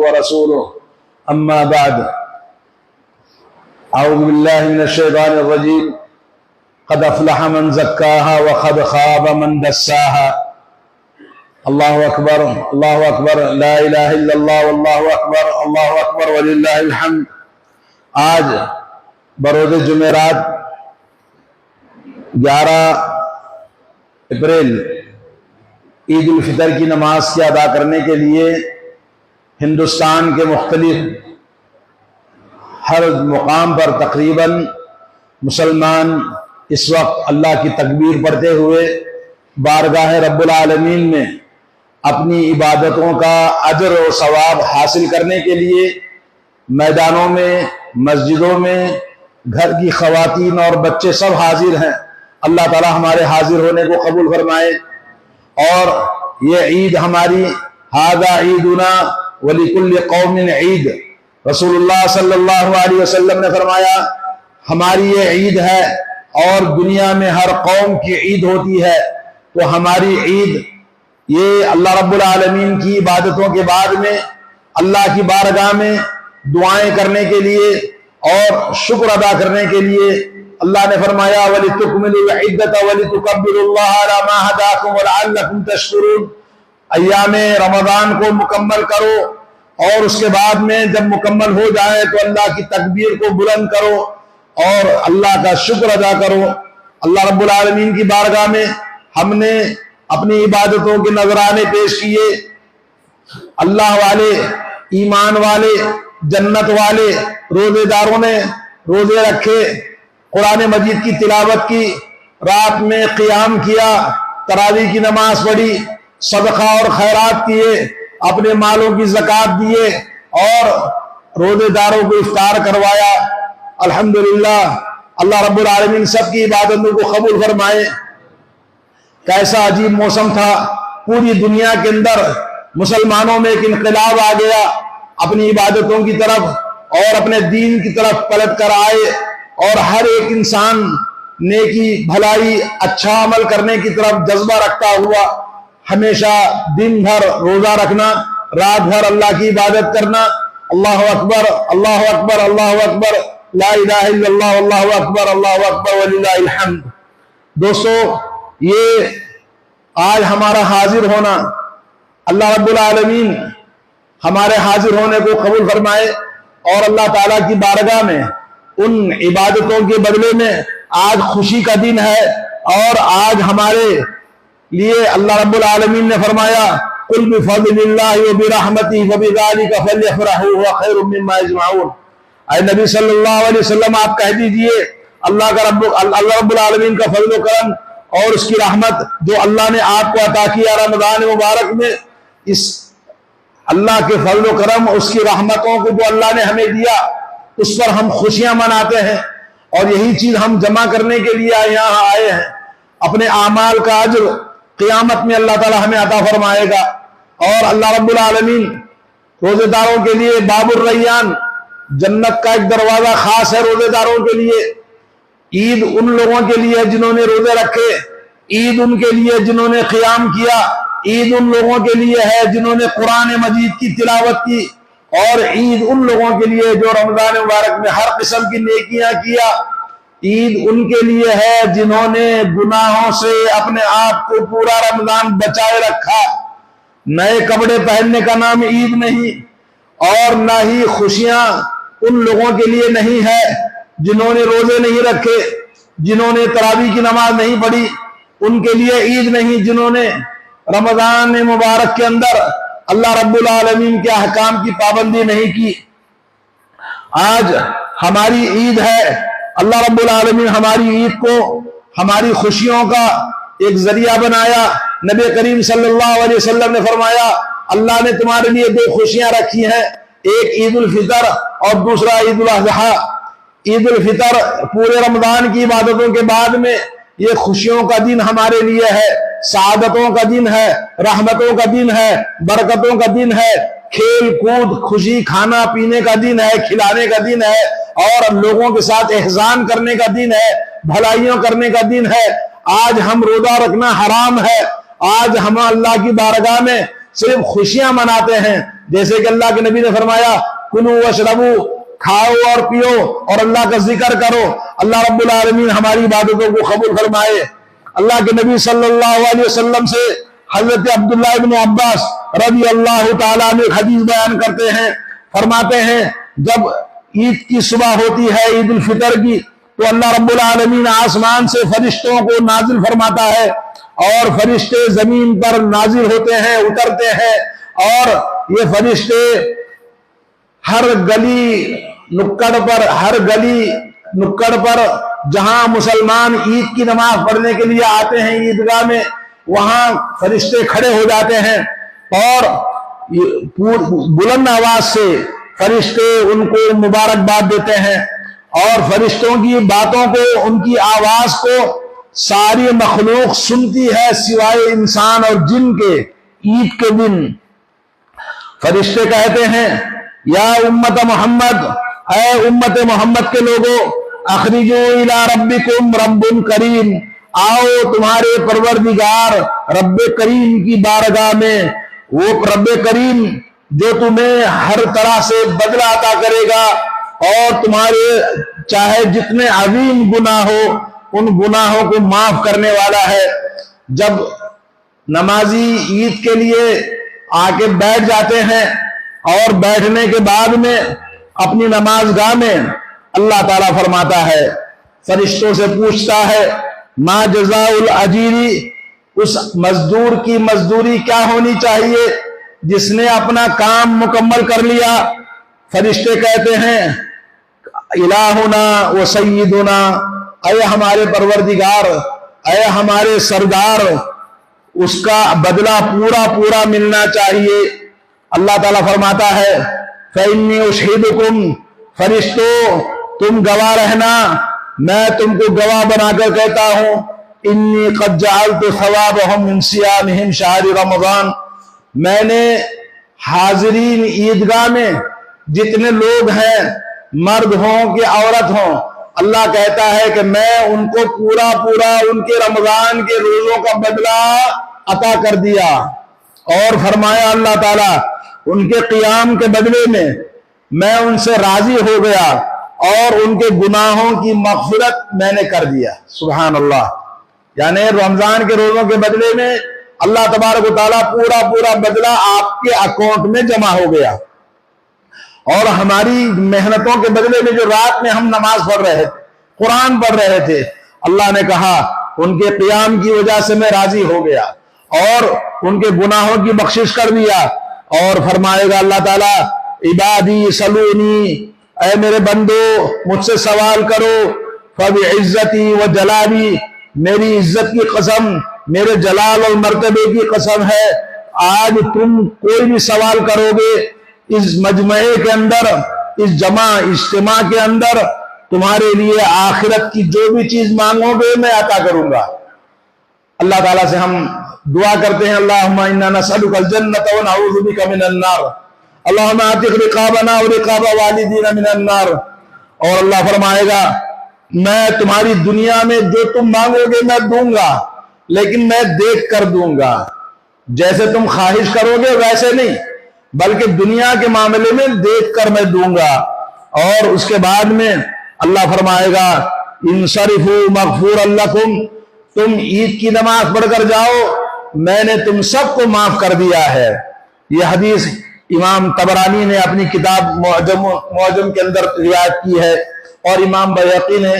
ورسوله أما بعد أعوذ بالله من الشيطان الرجيم قد أفلح من زكاها وقد خاب من دساها اللہ اکبر اللہ اکبر لا الہ الا اللہ واللہ اکبر وللہ الحمد۔ آج بروز جمعرات 11 اپریل عید الفطر کی نماز کی ادا کرنے کے لیے ہندوستان کے مختلف ہر مقام پر تقریباً مسلمان اس وقت اللہ کی تکبیر پڑھتے ہوئے بارگاہ رب العالمین میں اپنی عبادتوں کا اجر و ثواب حاصل کرنے کے لیے میدانوں میں، مسجدوں میں، گھر کی خواتین اور بچے سب حاضر ہیں۔ اللہ تعالی ہمارے حاضر ہونے کو قبول فرمائے۔ اور یہ عید ہماری ھذا عیدنا ولکل قوم عید، رسول اللہ صلی اللہ علیہ وسلم نے فرمایا ہماری یہ عید ہے اور دنیا میں ہر قوم کی عید ہوتی ہے، تو ہماری عید یہ اللہ رب العالمین کی عبادتوں کے بعد میں اللہ کی بارگاہ میں دعائیں کرنے کے لیے اور شکر ادا کرنے کے لیے اللہ نے فرمایا وَلِتُكْمِلُوا الْعِدَّةَ وَلِتُكَبِّرُوا اللَّهَ عَلَى مَا هَدَاكُمْ وَلَعَلَّكُمْ تَشْكُرُونَ۔ ایام رمضان کو مکمل کرو اور اس کے بعد میں جب مکمل ہو جائے تو اللہ کی تکبیر کو بلند کرو اور اللہ کا شکر ادا کرو۔ اللہ رب العالمین کی بارگاہ میں ہم نے اپنی عبادتوں کے نذرانے پیش کیے۔ اللہ والے، ایمان والے، جنت والے روزے داروں نے روزے رکھے، قرآن مجید کی تلاوت کی، رات میں قیام کیا، تراویح کی نماز پڑھی، صدقہ اور خیرات کیے، اپنے مالوں کی زکوٰۃ دیے اور روزے داروں کو افطار کروایا۔ الحمدللہ اللہ رب العالمین سب کی عبادتوں کو قبول فرمائے۔ کیسا عجیب موسم تھا، پوری دنیا کے اندر مسلمانوں میں ایک انقلاب آ گیا، اپنی عبادتوں کی طرف اور اپنے دین کی طرف پلٹ کر آئے اور ہر ایک انسان نیکی، بھلائی، اچھا عمل کرنے کی طرف جذبہ رکھتا ہوا ہمیشہ دن بھر روزہ رکھنا، رات بھر اللہ کی عبادت کرنا۔ اللہ اکبر اللہ اکبر اللہ اکبر لا الہ الا اللہ اللہ اکبر وللہ الحمد۔ دوستو، یہ آج ہمارا حاضر ہونا، اللہ رب العالمین ہمارے حاضر ہونے کو قبول فرمائے اور اللہ تعالیٰ کی بارگاہ میں ان عبادتوں کے بدلے میں آج خوشی کا دن ہے۔ اور آج ہمارے لیے اللہ رب العالمین نے فرمایا قُلْ بِفَضْلِ اللَّهِ وَبِرَحْمَتِهِ فَبِذَلِكَ فَلْيَفْرَحُوا هُوَ خَيْرٌ مِّمَّا يَجْمَعُونَ۔ اے نبی صلی اللہ علیہ وسلم، آپ کہہ دیجئے اللہ رب العالمین کا فضل و کرم اور اس کی رحمت جو اللہ نے آپ کو عطا کیا رمضان مبارک میں، اس اللہ کے فضل و کرم، اس کی رحمتوں کو جو اللہ نے ہمیں دیا، اس پر ہم خوشیاں مناتے ہیں اور یہی چیز ہم جمع کرنے کے لیے یہاں آئے ہیں۔ اپنے اعمال کا اجر قیامت میں اللہ تعالی ہمیں عطا فرمائے گا۔ اور اللہ رب العالمین روزے داروں کے لیے باب الریان، جنت کا ایک دروازہ خاص ہے روزے داروں کے لیے۔ عید ان لوگوں کے لیے جنہوں نے روزے رکھے، عید ان کے لیے جنہوں نے قیام کیا، عید ان لوگوں کے لیے ہے جنہوں نے قرآن مجید کی تلاوت کی، اور عید ان لوگوں کے لیے جو رمضان مبارک میں ہر قسم کی نیکیاں کیا۔ عید ان کے لیے ہے جنہوں نے گناہوں سے اپنے آپ کو پورا رمضان بچائے رکھا۔ نئے کپڑے پہننے کا نام عید نہیں، اور نہ ہی خوشیاں ان لوگوں کے لیے نہیں ہے جنہوں نے روزے نہیں رکھے، جنہوں نے تراویح کی نماز نہیں پڑھی، ان کے لیے عید نہیں جنہوں نے رمضان مبارک کے اندر اللہ رب العالمین کے احکام کی پابندی نہیں کی۔ آج ہماری عید ہے، اللہ رب العالمین ہماری عید کو ہماری خوشیوں کا ایک ذریعہ بنایا۔ نبی کریم صلی اللہ علیہ وسلم نے فرمایا اللہ نے تمہارے لیے 2 خوشیاں رکھی ہیں، ایک عید الفطر اور دوسرا عید الاضحیٰ۔ عید الفطر پورے رمضان کی عبادتوں کے بعد میں یہ خوشیوں کا دن ہمارے لیے ہے، سعادتوں کا دن ہے، رحمتوں کا دن ہے، برکتوں کا دن ہے، کھیل کود، خوشی، کھانا پینے کا دن ہے، کھلانے کا دن ہے، اور لوگوں کے ساتھ احسان کرنے کا دن ہے، بھلائیوں کرنے کا دن ہے۔ آج ہم روزہ رکھنا حرام ہے، آج ہم اللہ کی بارگاہ میں صرف خوشیاں مناتے ہیں، جیسے کہ اللہ کے نبی نے فرمایا کلو واشربو، کھاؤ اور پیو اور اللہ کا ذکر کرو۔ اللہ رب العالمین ہماری عبادتوں کو قبول فرمائے۔ اللہ کے نبی صلی اللہ علیہ وسلم سے حضرت عبداللہ ابن عباس رضی اللہ تعالیٰ عنہ حدیث بیان کرتے ہیں، فرماتے ہیں جب عید کی صبح ہوتی ہے، عید الفطر کی، تو اللہ رب العالمین آسمان سے فرشتوں کو نازل فرماتا ہے اور فرشتے زمین پر نازل ہوتے ہیں، اترتے ہیں، اور یہ فرشتے ہر گلی نکڑ پر جہاں مسلمان عید کی نماز پڑھنے کے لیے آتے ہیں عیدگاہ میں، وہاں فرشتے کھڑے ہو جاتے ہیں اور بلند آواز سے فرشتے ان کو مبارکباد دیتے ہیں، اور فرشتوں کی باتوں کو، ان کی آواز کو ساری مخلوق سنتی ہے سوائے انسان اور جن کے۔ عید کے دن فرشتے کہتے ہیں یا امت محمد، اے امت محمد کے لوگوں، اخرجوا الی ربکم رب کریم، آؤ تمہارے پروردگار رب کریم کی بارگاہ میں، وہ رب کریم جو تمہیں ہر طرح سے بدلہ عطا کرے گا اور تمہارے چاہے جتنے عظیم گناہ ہو ان گناہوں کو معاف کرنے والا ہے۔ جب نمازی عید کے لیے آ کے بیٹھ جاتے ہیں اور بیٹھنے کے بعد میں اپنی نماز گاہ میں اللہ تعالیٰ فرماتا ہے، فرشتوں سے پوچھتا ہے ما جزاء الاجیری، اس مزدور کی مزدوری کیا ہونی چاہیے جس نے اپنا کام مکمل کر لیا؟ فرشتے کہتے ہیں الہنا و سیدنا، اے ہمارے پروردگار، اے ہمارے سردار، اس کا بدلہ پورا ملنا چاہیے۔ اللہ تعالیٰ فرماتا ہے فَإِنِّي أُشْهِدُكُمْ، فرشتوں تم گواہ رہنا، میں تم کو گواہ بنا کر کہتا ہوں انی قد جعلت ثوابهم من صيامهم شہر رمضان، میں نے حاضرین عیدگاہ میں جتنے لوگ ہیں، مرد ہوں کہ عورت ہوں، اللہ کہتا ہے کہ میں ان کو پورا ان کے رمضان کے روزوں کا بدلہ عطا کر دیا، اور فرمایا اللہ تعالیٰ ان کے قیام کے بدلے میں ان سے راضی ہو گیا اور ان کے گناہوں کی مغفرت میں نے کر دیا۔ سبحان اللہ، یعنی رمضان کے روزوں کے بدلے میں اللہ تبارک و تعالیٰ پورا بدلہ آپ کے اکاؤنٹ میں جمع ہو گیا، اور ہماری محنتوں کے بدلے میں جو رات میں ہم نماز پڑھ رہے تھے، قرآن پڑھ رہے تھے، اللہ نے کہا ان کے قیام کی وجہ سے میں راضی ہو گیا اور ان کے گناہوں کی بخشش کر دیا، اور فرمائے گا اللہ تعالیٰ عبادی سلونی، اے میرے بندو مجھ سے سوال کرو، فبعزتی و جلالی، میری عزت کی قسم، میرے جلال اور مرتبے کی قسم ہے، آج تم کوئی بھی سوال کرو گے اس مجمعے کے اندر، اس اجتماع کے اندر، تمہارے لیے آخرت کی جو بھی چیز مانگو گے میں عطا کروں گا۔ اللہ تعالیٰ سے ہم دعا کرتے ہیں اللہم انا نسألک الجنۃ ونعوذ بک من النار، اللہم اعتق رقابنا ورقاب والدینا من النار۔ اور اللہ فرمائے گا میں تمہاری دنیا میں جو تم مانگو گے میں دوں گا، لیکن میں دیکھ کر دوں گا، جیسے تم خواہش کرو گے ویسے نہیں، بلکہ دنیا کے معاملے میں دیکھ کر میں دوں گا۔ اور اس کے بعد میں اللہ فرمائے گا انصرفوا مغفورا لکم، تم عید کی نماز پڑھ کر جاؤ، میں نے تم سب کو معاف کر دیا ہے۔ یہ حدیث امام طبرانی نے اپنی کتاب معجم کے اندر روایت کی ہے، اور امام بیہقی نے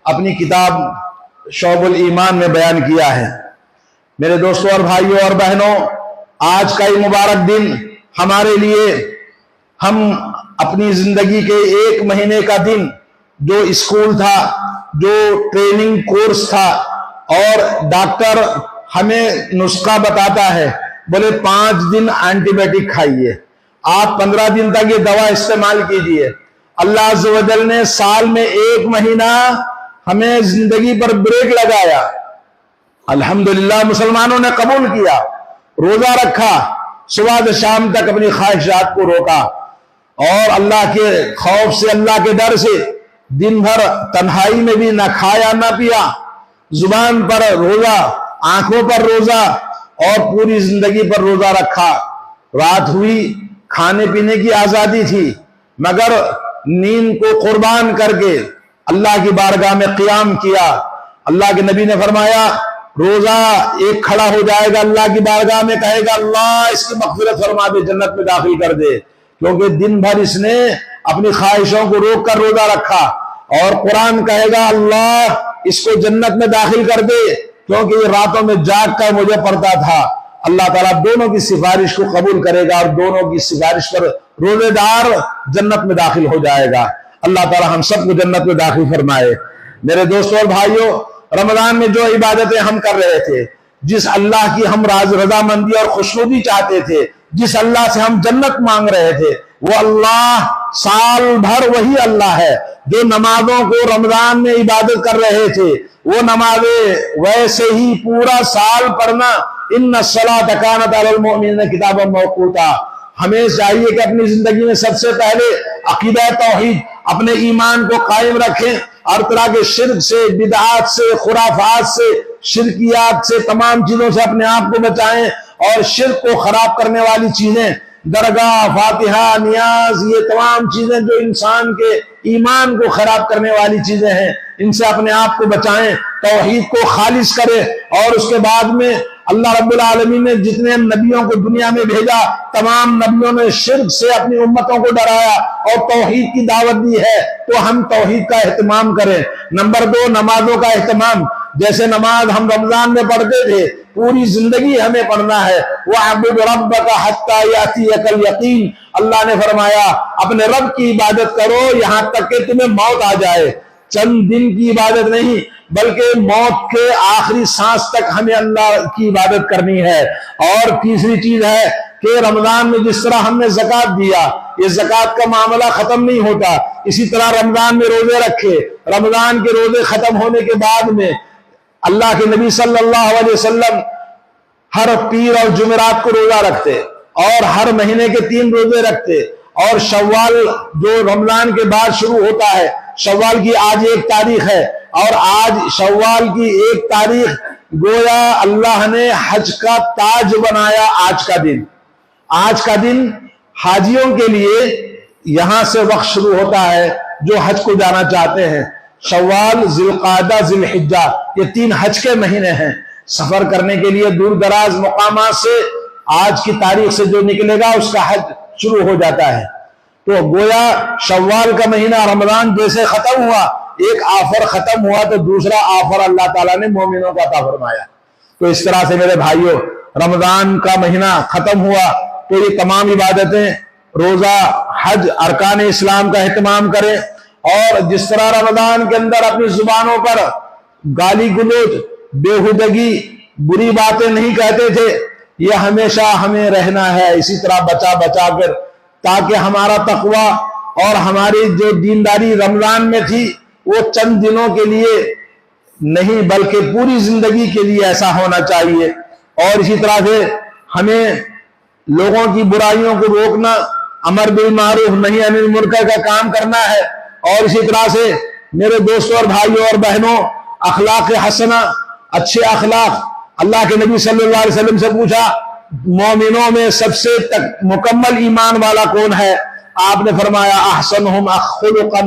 اپنی کتاب شعب الایمان میں بیان کیا ہے۔ میرے دوستوں اور بھائیوں اور بہنوں، آج کا یہ مبارک دن ہمارے لیے، ہم اپنی زندگی کے 1 مہینے کا دن جو اسکول تھا، جو ٹریننگ کورس تھا، اور ڈاکٹر ہمیں نسخہ بتاتا ہے، بولے 5 دن اینٹی بائیوٹک کھائیے، آپ 15 دن تک یہ دوا استعمال کیجئے۔ اللہ عز و جل نے سال میں 1 مہینہ ہمیں زندگی پر بریک لگایا، الحمدللہ مسلمانوں نے قبول کیا، روزہ رکھا، صبح سے شام تک اپنی خواہشات کو روکا، اور اللہ کے خوف سے، اللہ کے ڈر سے دن بھر تنہائی میں بھی نہ کھایا نہ پیا، زبان پر روزہ، آنکھوں پر روزہ، اور پوری زندگی پر روزہ رکھا۔ رات ہوئی کھانے پینے کی آزادی تھی، مگر نیند کو قربان کر کے اللہ کی بارگاہ میں قیام کیا۔ اللہ کے نبی نے فرمایا روزہ ایک کھڑا ہو جائے گا، اللہ کی بارگاہ میں کہے گا اللہ اس کی مغفرت فرما دے، جنت میں داخل کر دے، کیونکہ دن بھر اس نے اپنی خواہشوں کو روک کر روزہ رکھا۔ اور قرآن کہے گا اللہ اس کو جنت میں داخل کر دے، کیونکہ یہ راتوں میں جاگ کر مجھے پڑھتا تھا۔ اللہ تعالیٰ دونوں کی سفارش کو قبول کرے گا اور دونوں کی سفارش پر روزے دار جنت میں داخل ہو جائے گا۔ اللہ تعالیٰ ہم سب کو جنت میں داخل فرمائے۔ میرے دوستوں اور بھائیوں، رمضان میں جو عبادتیں ہم کر رہے تھے، جس اللہ کی ہم رضامندی اور خوشنودی چاہتے تھے، جس اللہ سے ہم جنت مانگ رہے تھے، وہ اللہ سال بھر وہی اللہ ہے جو نمازوں کو رمضان میں عبادت کر رہے تھے، وہ نمازیں ویسے ہی پورا سال پڑھنا۔ ان الصلاۃ کانت علی المؤمنین کتابا موقوتا۔ ہمیں چاہیے کہ اپنی زندگی میں سب سے پہلے عقیدہ توحید، اپنے ایمان کو قائم رکھیں، ہر طرح کے شرک سے، بدعات سے، خرافات سے، شرکیات سے، تمام چیزوں سے اپنے آپ کو بچائیں۔ اور شرک کو خراب کرنے والی چیزیں، درگاہ، فاتحہ، نیاز، یہ تمام چیزیں جو انسان کے ایمان کو خراب کرنے والی چیزیں ہیں، ان سے اپنے آپ کو بچائیں، توحید کو خالص کریں۔ اور اس کے بعد میں اللہ رب العالمین نے جتنے نبیوں کو دنیا میں بھیجا، تمام نبیوں نے شرک سے اپنی امتوں کو ڈرایا اور توحید کی دعوت دی ہے، تو ہم توحید کا اہتمام کریں۔ نمبر 2، نمازوں کا اہتمام۔ جیسے نماز ہم رمضان میں پڑھتے تھے، پوری زندگی ہمیں پڑھنا ہے۔ وَاعْبُدْ رَبَّكَ حَتَّى يَأْتِيَكَ الْيَقِينُ۔ اللہ نے فرمایا اپنے رب کی عبادت کرو یہاں تک کہ تمہیں موت آ جائے۔ چند دن کی عبادت نہیں، بلکہ موت کے آخری سانس تک ہمیں اللہ کی عبادت کرنی ہے۔ اور تیسری چیز ہے کہ رمضان میں جس طرح ہم نے زکوٰۃ دیا، یہ زکوٰۃ کا معاملہ ختم نہیں ہوتا، اسی طرح رمضان میں روزے رکھے۔ رمضان کے روزے ختم ہونے کے بعد میں اللہ کے نبی صلی اللہ علیہ وسلم ہر پیر اور جمعرات کو روزہ رکھتے، اور ہر مہینے کے 3 روزے رکھتے۔ اور شوال جو رمضان کے بعد شروع ہوتا ہے، شوال کی آج 1 تاریخ ہے، اور آج شوال کی 1 تاریخ گویا اللہ نے حج کا تاج بنایا۔ آج کا دن حاجیوں کے لیے یہاں سے وقت شروع ہوتا ہے جو حج کو جانا چاہتے ہیں۔ شوال، ذی القعدہ، ذی الحجہ، یہ 3 حج کے مہینے ہیں۔ سفر کرنے کے لیے دور دراز مقامات سے آج کی تاریخ سے جو نکلے گا اس کا حج شروع ہو جاتا ہے۔ تو گویا شوال کا مہینہ رمضان جیسے ختم ہوا، ایک آفر ختم ہوا تو دوسرا آفر اللہ تعالیٰ نے مومنوں کا عطا فرمایا۔ تو اس طرح سے میرے بھائیوں، رمضان کا مہینہ ختم ہوا تو یہ تمام عبادتیں، روزہ، حج، ارکان اسلام کا اہتمام کریں۔ اور جس طرح رمضان کے اندر اپنی زبانوں پر گالی گلوچ، بےہودگی، بری باتیں نہیں کہتے تھے، یہ ہمیشہ ہمیں رہنا ہے اسی طرح بچا کر، تاکہ ہمارا تقوی اور ہماری جو دینداری رمضان میں تھی وہ چند دنوں کے لیے نہیں بلکہ پوری زندگی کے لیے ایسا ہونا چاہیے۔ اور اسی طرح سے ہمیں لوگوں کی برائیوں کو روکنا، امر بالمعروف نہی عن المنکر کا کام کرنا ہے۔ اور اسی طرح سے میرے دوستوں اور بھائیوں اور بہنوں، اخلاق حسنہ، اچھے اخلاق۔ اللہ کے نبی صلی اللہ علیہ وسلم سے پوچھا مومنوں میں سب سے مکمل ایمان والا کون ہے؟ آپ نے فرمایا احسنہم خلقا،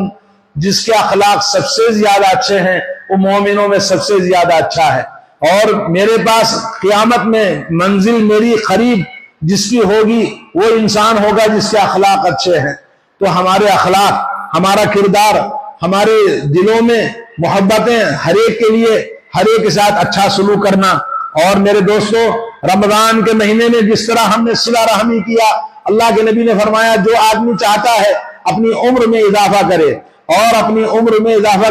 جس کے اخلاق سب سے زیادہ اچھے ہیں وہ مومنوں میں سب سے زیادہ اچھا ہے۔ اور میرے پاس قیامت میں منزل میری قریب جس کی ہوگی وہ انسان ہوگا جس کے اخلاق اچھے ہیں۔ تو ہمارے اخلاق، ہمارا کردار، ہمارے دلوں میں محبتیں، ہر ایک کے لیے ہر ایک کے ساتھ اچھا سلوک کرنا۔ اور میرے دوستو، رمضان کے مہینے میں جس طرح ہم نے صلہ رحمی کیا، اللہ کے نبی نے فرمایا جو آدمی چاہتا ہے اپنی عمر میں اضافہ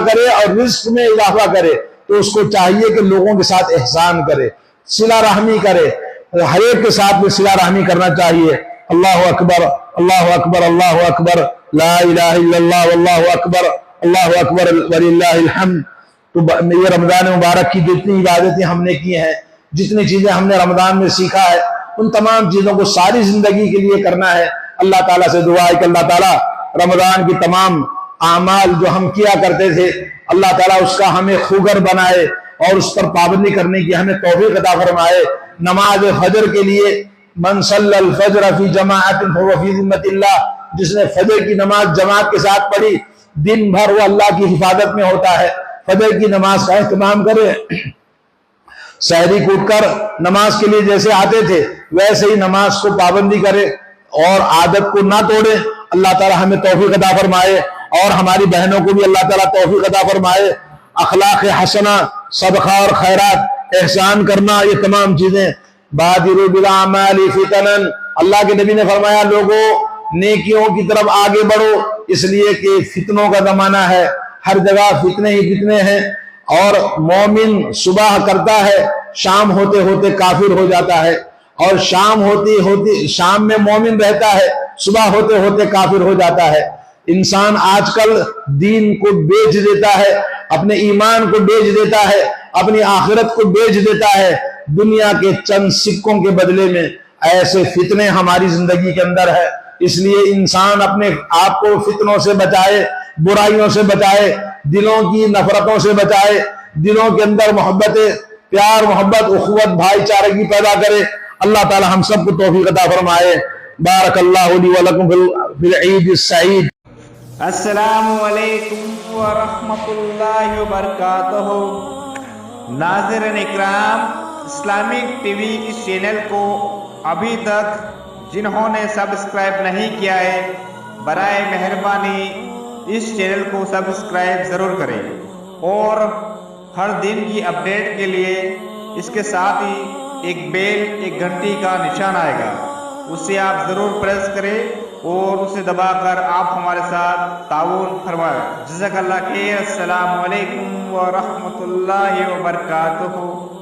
کرے اور رزق میں اضافہ کرے، تو اس کو چاہیے کہ لوگوں کے ساتھ احسان کرے، صلہ رحمی کرے، ہر ایک کے ساتھ میں صلہ رحمی کرنا چاہیے۔ اللہ اکبر، اللہ اکبر، اللہ اکبر، لا الہ الا اللہ، واللہ اکبر، اللہ اکبر وللہ الحمد۔ تو یہ رمضان مبارک کی جتنی عبادتیں ہم نے کی ہیں، جتنی چیزیں ہم نے رمضان میں سیکھا ہے، ان تمام چیزوں کو ساری زندگی کے لیے کرنا ہے۔ اللہ تعالیٰ سے دعا ہے کہ اللہ تعالیٰ رمضان کی تمام اعمال جو ہم کیا کرتے تھے، اللہ تعالیٰ اس کا ہمیں خوگر بنائے اور اس پر پابندی کرنے کی ہمیں توفیق عطا فرمائے۔ نماز فجر کے لیے من صلی الفجر فی جماعت فہو فی ذمۃ اللہ، جس نے فجر کی نماز جماعت کے ساتھ پڑھی دن بھر وہ اللہ کی حفاظت میں ہوتا ہے۔ فجر کی نماز کا اہتمام کرے، سحری کو اٹھ کر نماز کے لیے جیسے آتے تھے ویسے ہی نماز کو پابندی کرے اور عادت کو نہ توڑے۔ اللہ تعالی ہمیں توفیق عطا فرمائے اور ہماری بہنوں کو بھی اللہ تعالیٰ توفیق عطا فرمائے۔ اخلاق حسنہ، صدقہ اور خیرات، احسان کرنا، یہ تمام چیزیں بادروا بالاعمال فتنا، اللہ کے نبی نے فرمایا لوگوں نیکیوں کی طرف آگے بڑھو، اس لیے کہ فتنوں کا زمانہ ہے، ہر جگہ فتنے ہی فتنے ہیں، اور مومن صبح کرتا ہے شام ہوتے ہوتے کافر ہو جاتا ہے، اور شام میں مومن رہتا ہے صبح ہوتے ہوتے کافر ہو جاتا ہے۔ انسان آج کل دین کو بیچ دیتا ہے، اپنے ایمان کو بیچ دیتا ہے، اپنی آخرت کو بیچ دیتا ہے دنیا کے چند سکوں کے بدلے میں۔ ایسے فتنے ہماری زندگی کے اندر ہے، اس لیے انسان اپنے آپ کو فتنوں سے بچائے، برائیوں سے بچائے، دلوں کی نفرتوں سے بچائے، دلوں کے اندر محبت، پیار، محبت، اخوت، بھائی چارگی پیدا کرے۔ اللہ تعالی ہم سب کو توفیق عطا فرمائے۔ بارک اللہ لی ولکم فی العید السعید۔ السلام علیکم ورحمۃ اللہ وبرکاتہ۔ ناظرین اکرام، اسلامک ٹی وی اس چینل کو ابھی تک جنہوں نے سبسکرائب نہیں کیا ہے برائے مہربانی اس چینل کو سبسکرائب ضرور کریں، اور ہر دن کی اپڈیٹ کے لیے اس کے ساتھ ہی ایک بیل، ایک گھنٹی کا نشان آئے گا، اسے آپ ضرور پریس کریں اور اسے دبا کر آپ ہمارے ساتھ تعاون فرمائیں۔ جزاک اللہ خیر۔ السلام علیکم ورحمۃ اللہ وبرکاتہ۔